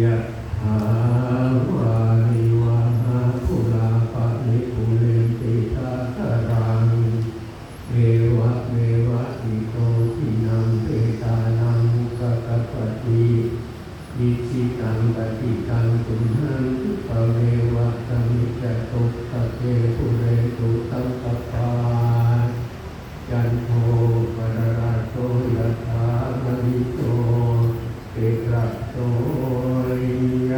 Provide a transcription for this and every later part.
ยะถาวาริวหาปุราปะริปุเรนติสาคารังเอวะเมวะอิโตทินังเปตานังกัปปะติอิจิตังปฏิตังตุมหังคิปะเมวะสมิจจตุสัพเพปุเรนตุสังกปาจันโทปนราโสยถามณิโตเอกระโสย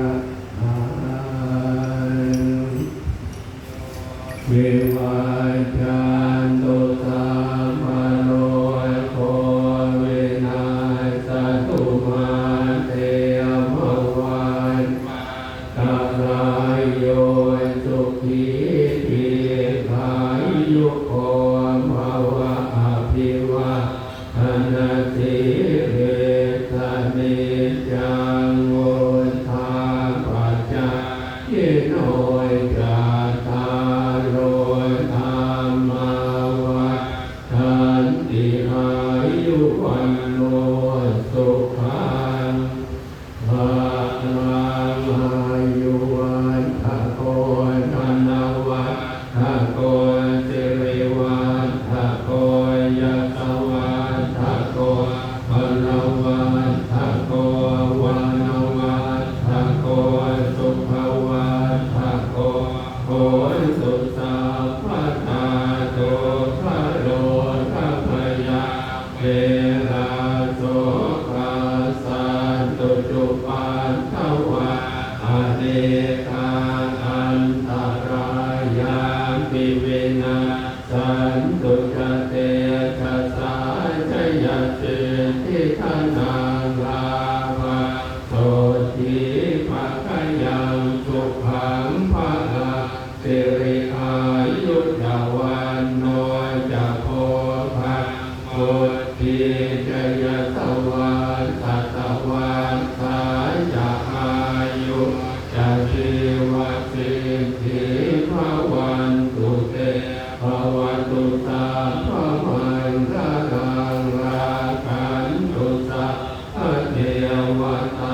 ถาเววาจันโตสามโนโคเวนัสสตุมาเตมวันตารายโยสุขีทีขายุโกภวะอภิวะอนาติเรสเนจังโวทาปัจจายโนจัตตารโอธรรมาวัฏันติอายุวันโนสุขังภะลังอายุวันทะโกธนวัฏทะโกสิริวัฏทะโกยัสสวัฏทะโกพลวัฏทะโกวานวัฏทะโกสุภวัฏทะโกโหสุสัพพทาโตภะโลทัพพยาเวราโสกาสันตุจุปันทวะอเนกาอันตรายาปิเวนะสันตุจเตชะสาชยเตทิทานังลาภะโสทิภะคยังสุขังภะลังสิริอายุยวันโนจะโพภังพุทธิจยสวัสสัตวันสายจะอายุจะชีวสิทธิภวันตุเตภวันตุสัพพมันตรังราคันตุสัพพเทวตา